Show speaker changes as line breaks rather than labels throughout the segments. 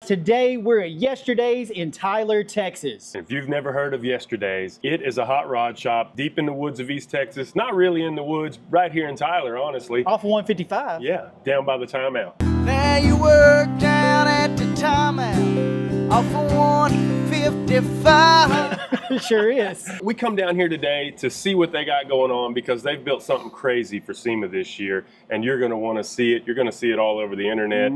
Today we're at Yesterday's in Tyler, Texas.
If you've never heard of Yesterday's, it is a hot rod shop deep in the woods of East Texas. Not really in the woods, right here in Tyler, honestly.
Off of 155.
Yeah, down by the timeout.
Now you work down at the timeout off of 155.
It sure is.
We come down here today to see what they got going on because they've built something crazy for SEMA this year, and you're going to want to see it. You're going to see it all over the internet.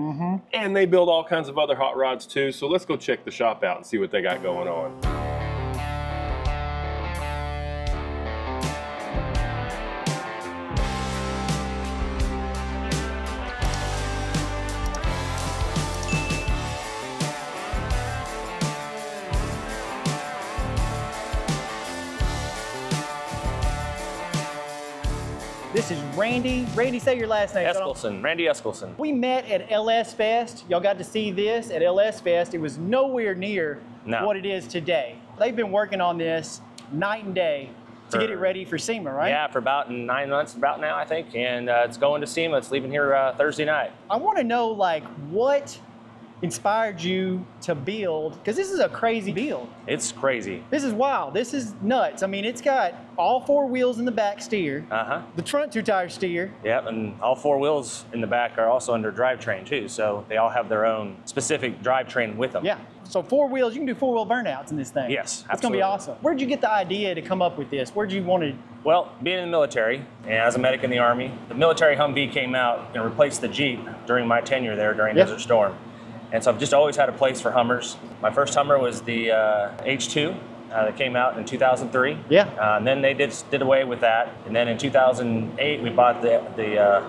And they build all kinds of other hot rods too, so let's go check the shop out and see what they got going on.
This is Randy. Randy, say your last name.
Eskelson, Randy Eskelson.
We met at LS Fest. Y'all got to see this at LS Fest. It was nowhere near what it is today. They've been working on this night and day to get it ready for SEMA, right?
Yeah, for about 9 months, about now, I think. And it's going to SEMA. It's leaving here Thursday night.
I want to know, like, what inspired you to build, because this is a crazy build.
It's crazy.
This is wild. This is nuts. I mean, it's got all 4 wheels in the back steer. The front 2 tire steer.
Yep, and all 4 wheels in the back are also under drivetrain too, so they all have their own specific drivetrain with them.
Yeah, so 4 wheels, you can do 4-wheel burnouts in this thing.
Yes,
absolutely. It's gonna be awesome. Where'd you get the idea to come up with this? Where'd you want to?
Well, being in the military, and as a medic in the Army, the military Humvee came out and replaced the Jeep during my tenure there during Desert Storm. And so I've just always had a place for Hummers. My first Hummer was the H2 that came out in 2003.
Yeah.
And then they did away with that. And then in 2008, we bought the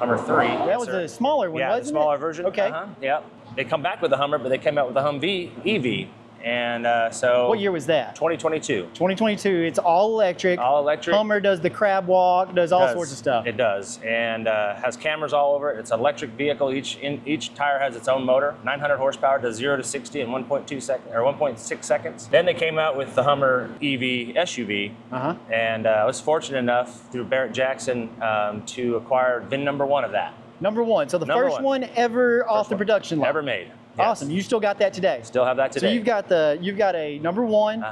Hummer 3.
That was the smaller one,
wasn't it? Yeah, the smaller version.
Okay.
Yeah. They come back with the Hummer, but they came out with the Humvee EV. And so...
What year was that?
2022.
2022. It's all electric.
All electric.
Hummer does the crab walk, does all sorts of stuff.
It does, and has cameras all over it. It's an electric vehicle. Each tire has its own motor. 900 horsepower, does 0 to 60 in 1.2 seconds or 1.6 seconds. Then they came out with the Hummer EV SUV, and I was fortunate enough through Barrett Jackson to acquire VIN number 1 of that.
Number 1. So the first one ever off the production line.
Ever made.
Yes. Awesome. You still got that today?
Still have that today.
So you've got a number 1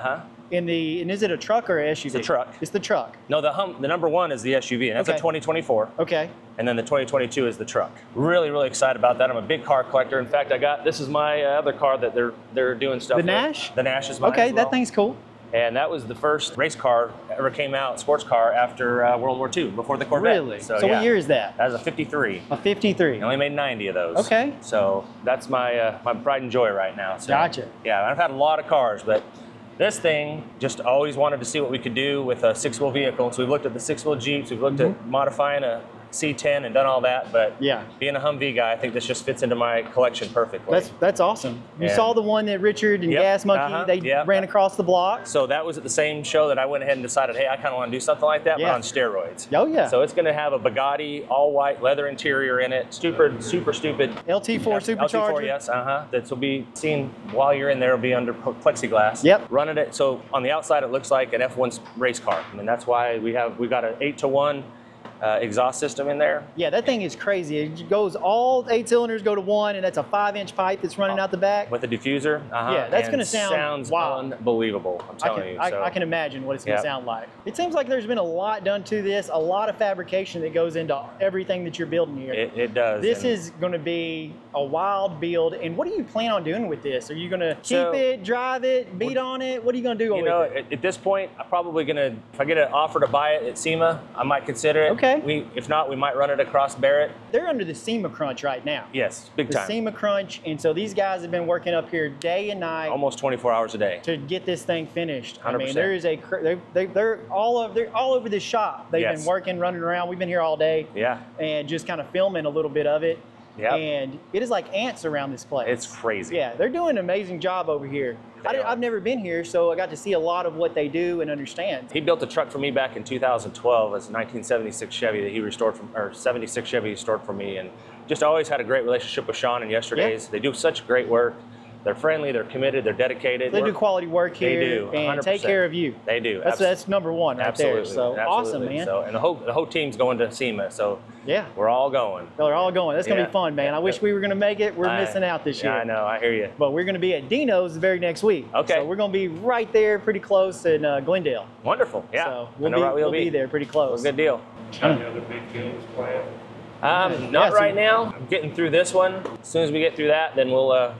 and is it a truck or an SUV?
It's a truck.
It's the truck.
No, the number 1 is the SUV, and that's a 2024.
Okay.
And then the 2022 is the truck. Really, really excited about that. I'm a big car collector. In fact, this is my other car that they're doing stuff with.
The Nash?
The Nash is mine.
Okay,
as well.
that thing's cool.
And that was the first race car ever came out, sports car, after World War II, before the Corvette.
Really? So what year is that?
That was a 53.
A 53.
I only made 90 of those.
Okay.
So that's my my pride and joy right now. So,
gotcha.
Yeah, I've had a lot of cars, but this thing, just always wanted to see what we could do with a 6-wheel vehicle. So we've looked at the 6-wheel Jeeps, we've looked at modifying a C10 and done all that, but being a Humvee guy, I think this just fits into my collection perfectly.
That's awesome. You saw the one that Richard and Gas Monkey, they ran across the block.
So that was at the same show that I went ahead and decided, hey, I kind of want to do something like that, but on steroids.
Oh yeah.
So it's going to have a Bugatti all white leather interior in it, super stupid.
LT4 Supercharged.
LT4, yes, that will be seen while you're in there. Will be under plexiglass.
Yep.
Running it, so on the outside it looks like an F1 race car. I mean, that's why we got an 8-to-1 exhaust system in there. Yeah,
that thing is crazy. It goes, all 8 cylinders go to 1, and that's a 5-inch pipe that's running out the back.
With a diffuser.
Yeah, that's going to sounds
unbelievable, I'm telling you.
I can imagine what it's going to sound like. It seems like there's been a lot done to this, a lot of fabrication that goes into everything that you're building here.
It does.
This is going to be a wild build, and what do you plan on doing with this? Are you going to keep it, drive it, beat on it? What are you going to do with it?
At this point, I'm probably going to, if I get an offer to buy it at SEMA, I might consider it.
Okay.
If not, we might run it across Barrett.
They're under the SEMA crunch right now.
Yes, big time.
The SEMA crunch, and so these guys have been working up here day and night.
Almost 24 hours a day.
To get this thing finished.
100%.
I mean, there is they're all over this shop. They've been working, running around. We've been here all day.
Yeah.
And just kind of filming a little bit of it.
Yeah.
And it is like ants around this place.
It's crazy.
Yeah, they're doing an amazing job over here. I've never been here, so I got to see a lot of what they do and understand.
He built a truck for me back in 2012 as a 1976 Chevy that he restored from, or 76 Chevy he restored for me, and just always had a great relationship with Shawn and Yesterday's. They do such great work. They're friendly, they're committed, they're dedicated.
They do quality work here.
They do, 100%.
And take care of you.
They do.
That's number one right
Absolutely.
there. So awesome, man.
So, and the whole team's going to SEMA. So
yeah,
we're all going.
They're all going. That's gonna be fun, man. I wish we were gonna make it. We're missing out this year.
Yeah, I know. I hear you.
But we're gonna be at Dino's the very next week.
Okay.
So we're gonna be right there, pretty close in Glendale.
Wonderful. Yeah.
So we'll be there, pretty close.
Well, good deal.
Any other big deals planned?
Not right now. I'm getting through this one. As soon as we get through that, then we're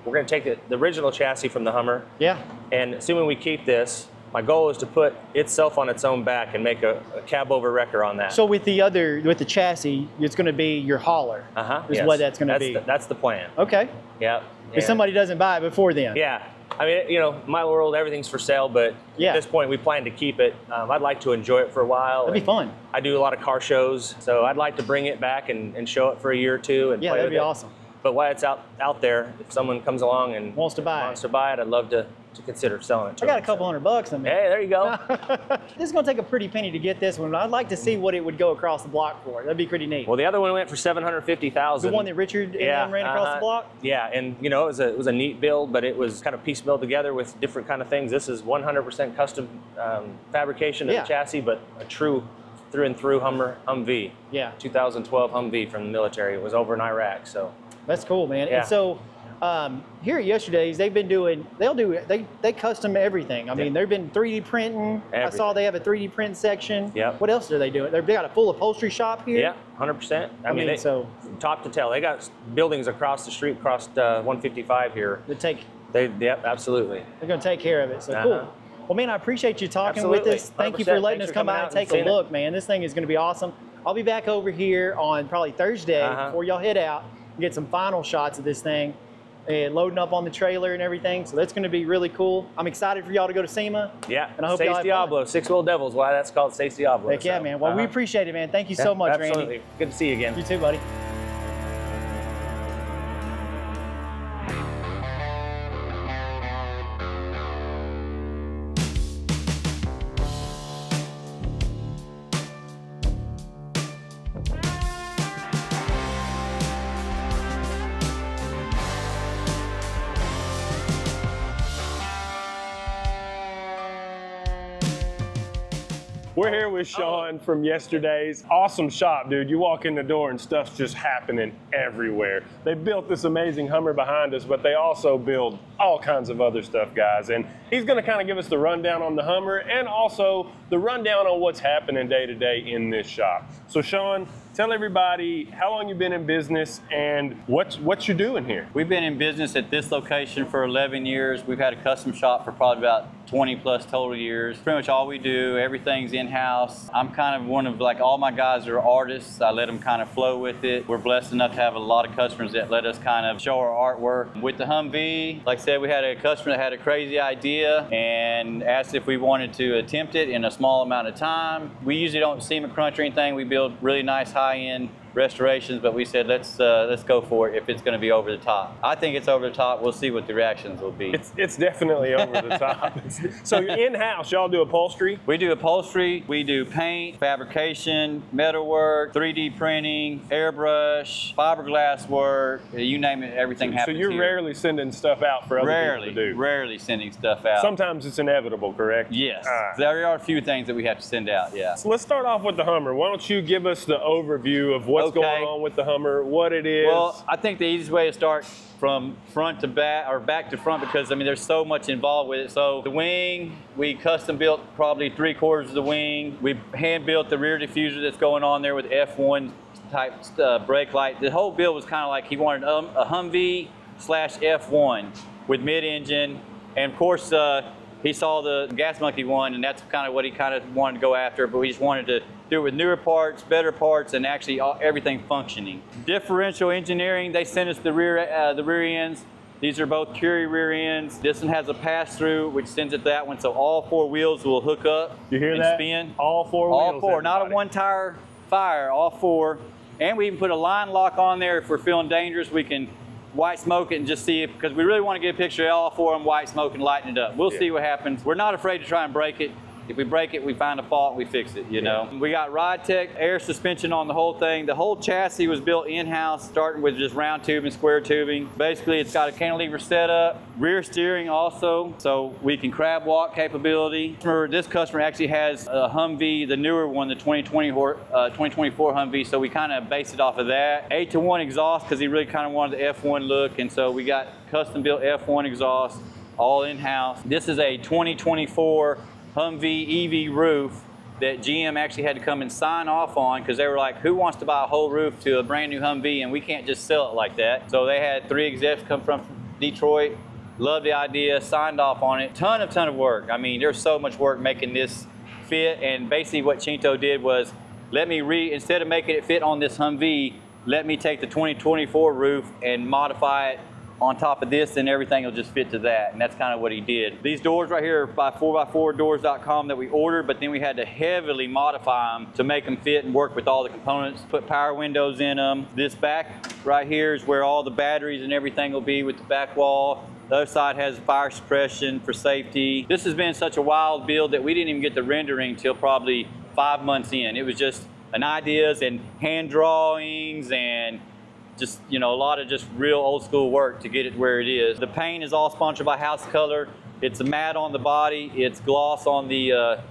going to take the original chassis from the Hummer.
Yeah.
And assuming we keep this, my goal is to put itself on its own back and make a cab over wrecker on that.
So with the chassis, it's going to be your hauler. Is what that's going to be.
That's the plan.
Okay.
Yeah.
If somebody doesn't buy it before then.
Yeah. I mean, you know, my world, everything's for sale, but
yeah.
At this point, we plan to keep it. I'd like to enjoy it for a while.
That'd be fun.
I do a lot of car shows, so I'd like to bring it back and show it for a year or two and play
that'd
with
be
it.
awesome.
But while it's out there, if someone comes along and
wants to buy
it, I'd love to consider selling it to
I got a couple $100 in there.
Hey, there you go.
This is going to take a pretty penny to get this one. I'd like to see what it would go across the block for. That'd be pretty neat.
Well, the other one went for $750,000.
The one that Richard and ran across the block?
Yeah, and you know, it was a neat build, but it was kind of piecemealed together with different kind of things. This is 100% custom fabrication of the chassis, but a true through and through Humvee. Yeah. 2012 Humvee from the military. It was over in Iraq, so.
That's cool, man.
Yeah.
And so here at Yesterday's, they custom everything. I mean, they've been 3D printing. Everything. I saw they have a 3D print section.
Yeah.
What else do they do? They got a full upholstery shop here.
Yeah, 100%. I mean, so top to tail. They got buildings across the street, across 155 here. Yep, absolutely.
They're going to take care of it. So cool. Well, man, I appreciate you talking with us. Thank you for letting us come out and take a look, man. This thing is going to be awesome. I'll be back over here on probably Thursday before y'all head out and get some final shots of this thing and loading up on the trailer and everything. So that's going to be really cool. I'm excited for y'all to go to SEMA.
Yeah,
and I hope
Stace Diablo, Six-Wheel Devils. Why that's called Stace Diablo.
Heck yeah, man. Well, we appreciate it, man. Thank you so much, Randy.
Absolutely. Good to see you again.
You too, buddy.
We're here with Shawn from Yesterday's. Awesome shop, dude. You walk in the door and stuff's just happening everywhere. They built this amazing Hummer behind us, but they also build all kinds of other stuff, guys. And he's gonna kind of give us the rundown on the Hummer and also the rundown on what's happening day to day in this shop. So Shawn, tell everybody how long you've been in business and what you're doing here.
We've been in business at this location for 11 years. We've had a custom shop for probably about 20 plus total years. Pretty much all we do, everything's in-house. I'm kind of one of, like, all my guys are artists. I let them kind of flow with it. We're blessed enough to have a lot of customers that let us kind of show our artwork. With the Humvee, like I said, we had a customer that had a crazy idea and asked if we wanted to attempt it in a small amount of time. We usually don't SEMA crunch or anything. We build really nice high-end restorations, but we said let's go for it if it's going to be over the top. I think it's over the top. We'll see what the reactions will be.
It's definitely over the top. So in-house, y'all do upholstery?
We do upholstery, we do paint, fabrication, metalwork, 3D printing, airbrush, fiberglass work, you name it, everything happens
So you're
here.
rarely sending stuff out for other people to do?
Rarely sending stuff out.
Sometimes it's inevitable, correct?
Yes. There are a few things that we have to send out, yeah.
So let's start off with the Hummer. Why don't you give us the overview of what's going on with the Hummer, what it is?
Well, I think the easiest way to start from front to back, or back to front, because I mean there's so much involved with it. So the wing, we custom built probably 3/4 of the wing. We hand built the rear diffuser that's going on there with F1 type brake light. The whole build was kind of like he wanted a Humvee / F1 with mid-engine, and of course he saw the Gas Monkey one, and that's kind of what he kind of wanted to go after, but we just wanted to do it with newer parts, better parts, and actually everything functioning. Differential engineering, they sent us the rear ends. These are both Curie rear ends. This one has a pass-through, which sends it to that one, so all 4 wheels will hook up and spin.
All 4 wheels?
All 4, not a one-tire fire, all 4. And we even put a line lock on there if we're feeling dangerous. We can white smoke it and just see it, because we really want to get a picture of all 4 of them white smoke and lighten it up. We'll see what happens. We're not afraid to try and break it. If we break it, we find a fault and we fix it, you know. We got Ride Tech air suspension on the whole thing. The whole chassis was built in-house, starting with just round tubing, square tubing. Basically, it's got a cantilever setup, rear steering also, so we can crab walk capability. This customer actually has a Humvee, the newer one, the 2024 Humvee, so we kind of based it off of that. 8-to-1 exhaust, because he really kind of wanted the F1 look, and so we got custom built F1 exhaust, all in-house. This is a 2024 Humvee EV roof that GM actually had to come and sign off on, because they were like, who wants to buy a whole roof to a brand new Humvee, and we can't just sell it like that. So they had 3 execs come from Detroit, loved the idea, signed off on it. Ton of work. I mean, there's so much work making this fit, and basically what Chinto did was, instead of making it fit on this Humvee, let me take the 2024 roof and modify it on top of this, and everything will just fit to that, and that's kind of what he did. These doors right here are by 4x4doors.com that we ordered, but then we had to heavily modify them to make them fit and work with all the components, put power windows in them. This back right here is where all the batteries and everything will be with the back wall. The other side has fire suppression for safety. This has been such a wild build that we didn't even get the rendering till probably 5 months in. It was just an ideas and hand drawings and just, you know, a lot of just real old school work to get it where it is. The paint is all sponsored by House Color. It's a matte on the body. It's gloss on the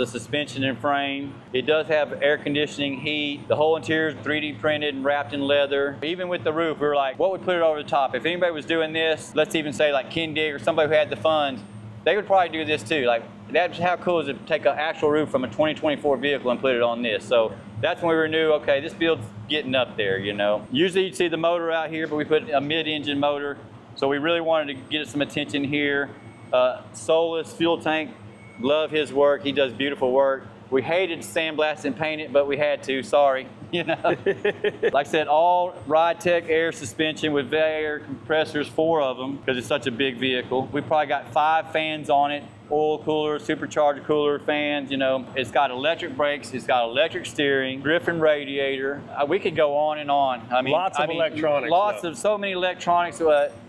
suspension and frame. It does have air conditioning, heat. The whole interior is 3D printed and wrapped in leather. Even with the roof, we were like, what would put it over the top? If anybody was doing this, let's even say like Ken Dig or somebody who had the funds, they would probably do this too. Like, that's how cool is it to take an actual roof from a 2024 vehicle and put it on this. So that's when we knew, okay, this build's getting up there, you know. Usually you'd see the motor out here, but we put a mid-engine motor. So we really wanted to get some attention here. Soulless fuel tank, love his work. He does beautiful work. We hated to sandblast and paint it, but we had to, sorry. You know, like I said, all Ride Tech air suspension with air compressors, 4 of them, because it's such a big vehicle. We probably got 5 fans on it, oil cooler, supercharged cooler fans, you know. It's got electric brakes, it's got electric steering, Griffin radiator. We could go on and on. I mean,
lots of electronics.
So many electronics.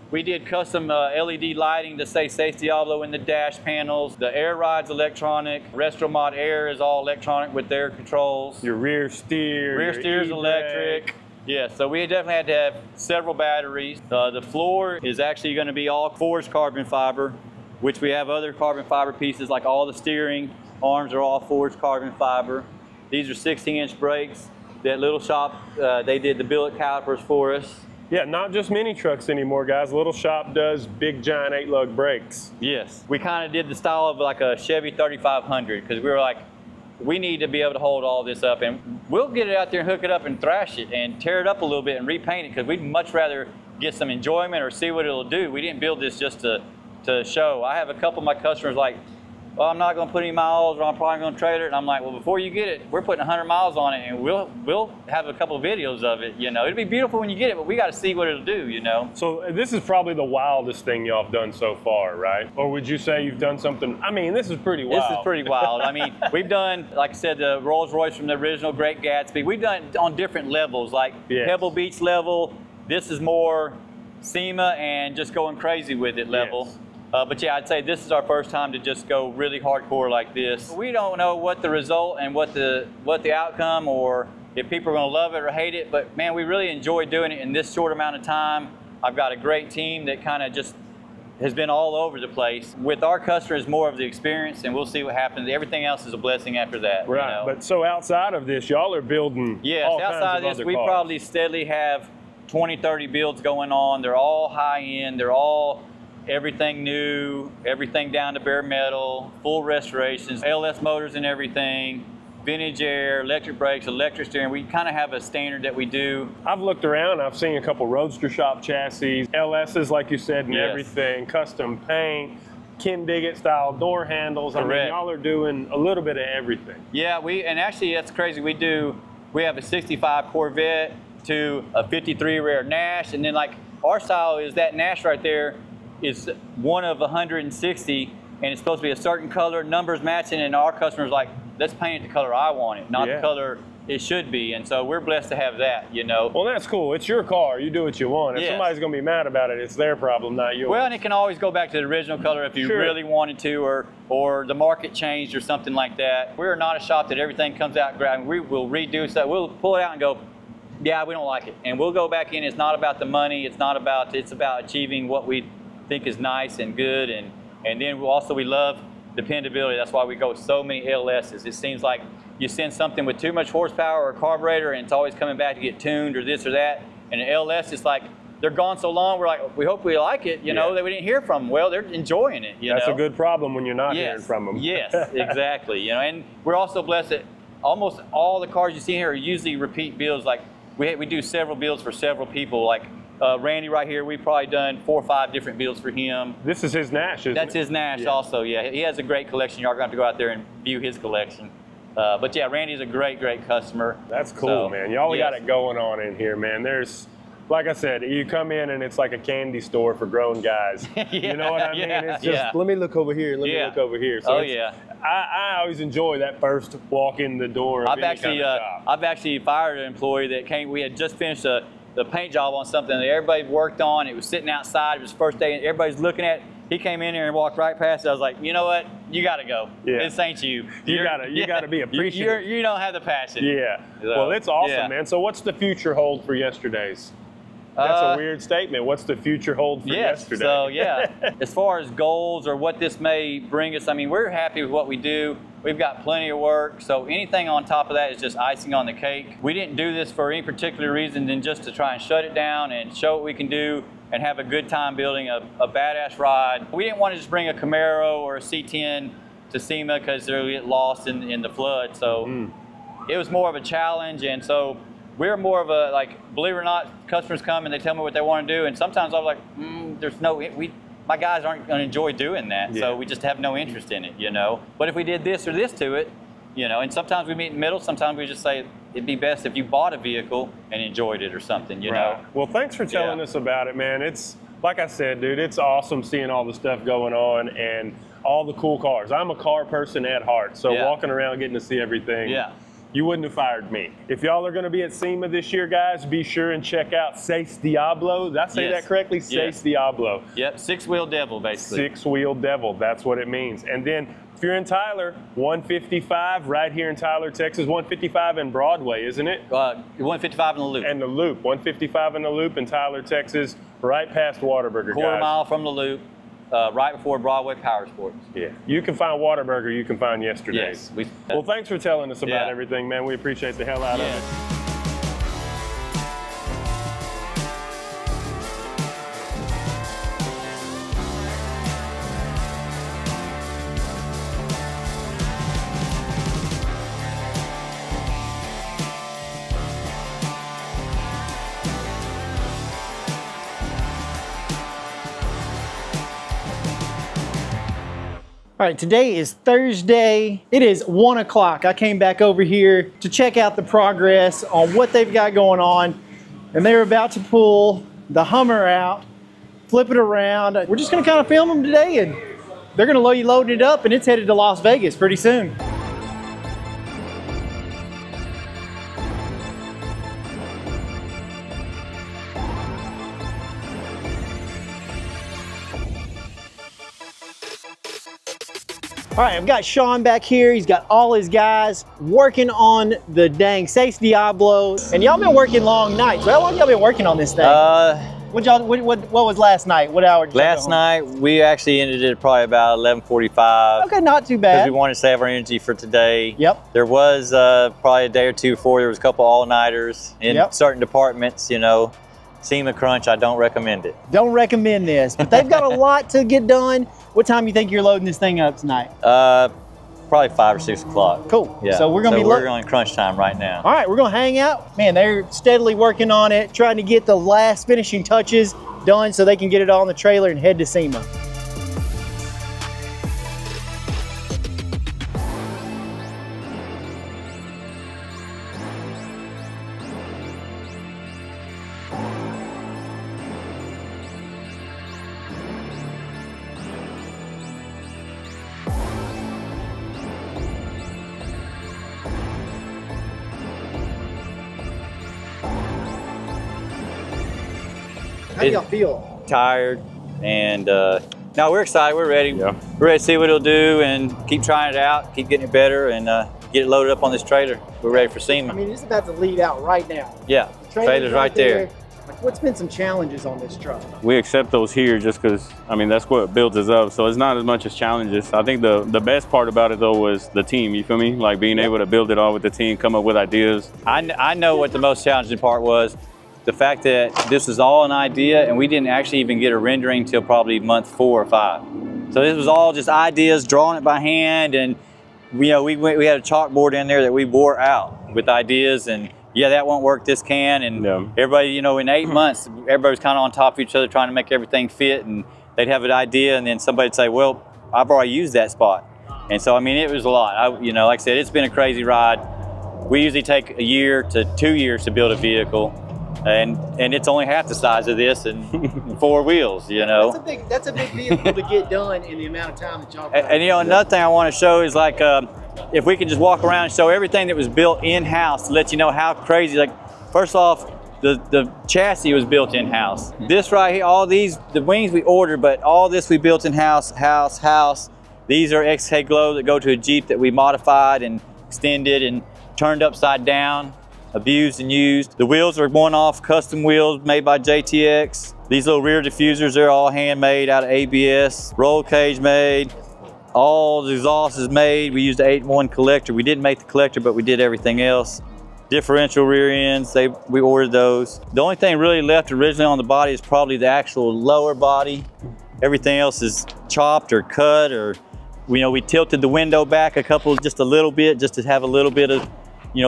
We did custom LED lighting to say Safety Diablo in the dash panels. The air ride's electronic. Restromod Air is all electronic with their controls.
Your rear steer.
Rear steer's electric. Yeah, so we definitely had to have several batteries. The floor is actually going to be all forged carbon fiber, which we have other carbon fiber pieces, like all the steering arms are all forged carbon fiber. These are 16-inch brakes. That little shop, they did the billet calipers for us.
Yeah, not just mini trucks anymore, guys. Little Shop does big, giant 8-lug brakes.
Yes. We kind of did the style of like a Chevy 3500, because we were like, we need to be able to hold all this up, and we'll get it out there and hook it up and thrash it and tear it up a little bit and repaint it, because we'd much rather get some enjoyment or see what it'll do. We didn't build this just to show. I have a couple of my customers like, well, I'm not going to put any miles, or I'm probably going to trade it. And I'm like, well, before you get it, we're putting 100 miles on it, and we'll have a couple of videos of it. You know, it'll be beautiful when you get it, but we got to see what it'll do. You know. So
this is probably the wildest thing y'all have done so far, right? Or would you say you've done something? I mean, this is pretty wild.
This is pretty wild. I mean, we've done, like I said, the Rolls Royce from the original Great Gatsby. We've done it on different levels, like Pebble Beach level. This is more SEMA and just going crazy with it level.
Yes.
But yeah, I'd say this is our first time to just go really hardcore like this. We don't know what the result and what the outcome, or if people are going to love it or hate it, but man, we really enjoy doing it in this short amount of time. I've got a great team that kind of just has been all over the place. With our customers, more of the experience, and we'll see what happens. Everything else is a blessing after that.
Right,
you know?
But so outside of this, y'all are building all
outside
kinds
of
of
this, we
cars.
probably steadily have 20, 30 builds going on. They're all high-end. They're all everything new, everything down to bare metal, full restorations, LS motors and everything, vintage air, electric brakes, electric steering. We kind of have a standard that we do.
I've looked around, I've seen a couple Roadster Shop chassis, LS's like you said, and everything, custom paint, Ken Diggett style door handles.
Correct.
I mean, y'all are doing a little bit of everything.
Yeah, and actually that's crazy. We have a 65 Corvette to a 53 rare Nash, and then like our style is that Nash right there is one of 160, and it's supposed to be a certain color, numbers matching, and our customer's like, let's paint it the color I want it, not the color it should be, and so we're blessed to have that, you know.
Well, that's cool. It's your car. You do what you want. If
Yes.
somebody's going to be mad about it, it's their problem, not yours.
Well, and it can always go back to the original color if you really wanted to, or the market changed or something like that. We're not a shop that everything comes out great. I mean, we will redo stuff. We'll pull it out and go, yeah, we don't like it, and we'll go back in. It's not about the money. It's about achieving what we think is nice and good, and then we love dependability. That's why we go with so many LSs. It seems like you send something with too much horsepower or carburetor, and it's always coming back to get tuned or this or that. And an LS, it's like they're gone so long. We're like, we hope we like it. You know, that we didn't hear from them. Well, they're enjoying it.
That's a good problem when you're not hearing from them.
Yes, exactly. You know, and we're also blessed that almost all the cars you see here are usually repeat builds. Like we do several builds for several people. Like Randy right here, we've probably done 4 or 5 different builds for him.
This is his Nash, isn't it?
That's his Nash also, yeah. He has a great collection. You're going to have to go out there and view his collection. But yeah, Randy's a great customer.
That's cool, man. Y'all got it going on in here, man. There's, like I said, you come in and it's like a candy store for grown guys. You know what I mean? It's just, let me look over here, let me look over here. So I always enjoy that first walk in the door of any kind of shop.
I've actually fired an employee that came, we had just finished the paint job on something that everybody worked on. It was sitting outside. It was the first day, and everybody's looking at it. He came in here and walked right past it. I was like, you know what? You got to go. This ain't you. You got to be appreciative. You don't have the passion.
Yeah. So, well, it's awesome, man. So what's the future hold for yesterday's? That's a weird statement. What's the future hold for yesterday?
So as far as goals or what this may bring us, I mean, we're happy with what we do. We've got plenty of work, so anything on top of that is just icing on the cake. We didn't do this for any particular reason than just to try and shut it down and show what we can do and have a good time building a badass ride. We didn't want to just bring a Camaro or a C10 to SEMA because they'll get lost in the flood. So it was more of a challenge, and so we're more of a, like, believe it or not, customers come and they tell me what they want to do, and sometimes I'm like, my guys aren't going to enjoy doing that, so we just have no interest in it, you know. But if we did this or this to it, you know, and sometimes we meet in the middle, sometimes we just say it'd be best if you bought a vehicle and enjoyed it or something, you know.
Well, thanks for telling us about it, man. It's, like I said, dude, it's awesome seeing all the stuff going on and all the cool cars. I'm a car person at heart, so walking around getting to see everything. You wouldn't have fired me. If y'all are going to be at SEMA this year, guys, be sure and check out Seis Diablo. Did I say that correctly? Seis Diablo.
Yep, 6-wheel devil, basically.
6-wheel devil, that's what it means. And then if you're in Tyler, 155 right here in Tyler, Texas, 155 in Broadway, isn't it?
155 in the Loop.
And the Loop, 155 in the Loop in Tyler, Texas, right past Whataburger,
Quarter mile from the Loop. Right before Broadway Power Sports.
Yeah, you can find Whataburger, you can find Yesterday's. Well, thanks for telling us about everything, man. We appreciate the hell out of it.
All right, today is Thursday. It is 1 o'clock. I came back over here to check out the progress on what they've got going on. And they're about to pull the Hummer out, flip it around. We're just gonna kind of film them today, and they're gonna load it up, and it's headed to Las Vegas pretty soon. All right, I've got Shawn back here. He's got all his guys working on the dang Seis Diablo. And y'all been working long nights. How long y'all been working on this thing? What was last night? What hour did you
Last night, we actually ended it probably about 11:45.
Okay, not too bad.
Because we wanted to save our energy for today.
Yep.
There was probably a day or two before, there was a couple all-nighters in certain departments, you know. SEMA crunch, I don't recommend it.
Don't recommend this, but they've got a lot to get done. What time do you think you're loading this thing up tonight?
Probably 5 or 6 o'clock.
Cool.
Yeah.
So we're gonna
we're on crunch time right now.
All right, we're gonna hang out. Man, they're steadily working on it, trying to get the last finishing touches done so they can get it all on the trailer and head to SEMA. How do y'all feel?
Tired, and no, we're excited. We're ready.
Yeah.
We're ready to see what it'll do and keep trying it out, keep getting it better, and get it loaded up on this trailer. We're ready for SEMA.
I mean, it's about to lead out right now.
Yeah, the trailer's right there.
Like, what's been some challenges on this truck?
We accept those here just because, I mean, that's what builds us up. So it's not as much as challenges. I think the best part about it, though, was the team, you feel me? Like being able to build it all with the team, come up with ideas.
I know what the most challenging part was. The fact that this was all an idea and we didn't actually even get a rendering till probably month 4 or 5. So this was all just ideas, drawing it by hand, and we had a chalkboard in there that we wore out with ideas, and yeah, that won't work, this can, and everybody, in 8 months, everybody was kind of on top of each other trying to make everything fit, and they'd have an idea, and then somebody'd say, well, I've already used that spot. And so, I mean, it was a lot. Like I said, it's been a crazy ride. We usually take 1 year to 2 years to build a vehicle. And it's only half the size of this and 4 wheels,
That's a big vehicle to get done in the amount of time that y'all got.
And another thing I want to show is like, if we can just walk around and show everything that was built in-house to let you know how crazy, like, first off, the chassis was built in-house. This right here, all these, the wings we ordered, but all this we built in-house, house. These are XK Glow that go to a Jeep that we modified and extended and turned upside down. Abused and used. The wheels are one-off custom wheels made by JTX. These little rear diffusers, they're all handmade out of ABS. Roll cage made. All the exhaust is made. We used the 8-in-1 collector. We didn't make the collector, but we did everything else. Differential rear ends, we ordered those. The only thing really left originally on the body is probably the actual lower body. Everything else is chopped or cut, or we tilted the window back just a little bit, just to have a little bit of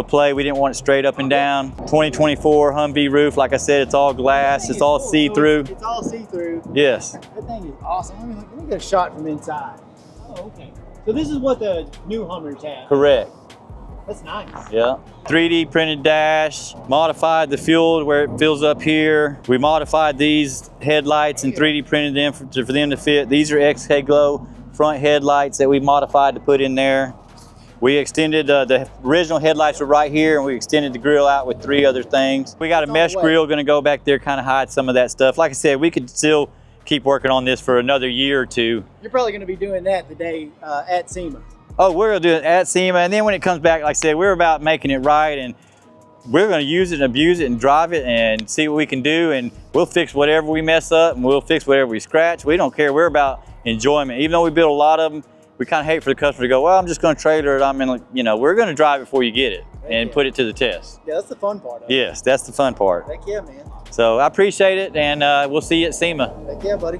play. We didn't want it straight up and down. 2024 Humvee roof, like I said, it's all glass, it's all see-through.
It's all see-through.
Yes.
That thing is awesome. Let me get a shot from inside. Oh, okay. So this is what the new Hummers have.
Correct.
That's nice.
Yeah. 3D printed dash, modified the fuel where it fills up here. We modified these headlights and 3D printed them for them to fit. These are XK Glow front headlights that we modified to put in there. We extended, the original headlights were right here, and we extended the grill out with 3 other things. We got a mesh grill gonna go back there, kind of hide some of that stuff. Like I said, we could still keep working on this for another year or 2.
You're probably gonna be doing that the day at SEMA.
Oh, we're gonna do it at SEMA, and then when it comes back, like I said, we're about making it right, and we're gonna use it and abuse it and drive it and see what we can do, and we'll fix whatever we mess up, and we'll fix whatever we scratch. We don't care, we're about enjoyment. Even though we build a lot of them, we kind of hate for the customer to go, well, I'm just going to trailer it. We're going to drive it before you get it and put it to the test.
Yeah, that's the fun part of it.
Yes, that's the fun part.
Heck yeah, man.
So I appreciate it, and we'll see you at SEMA.
Heck yeah, buddy.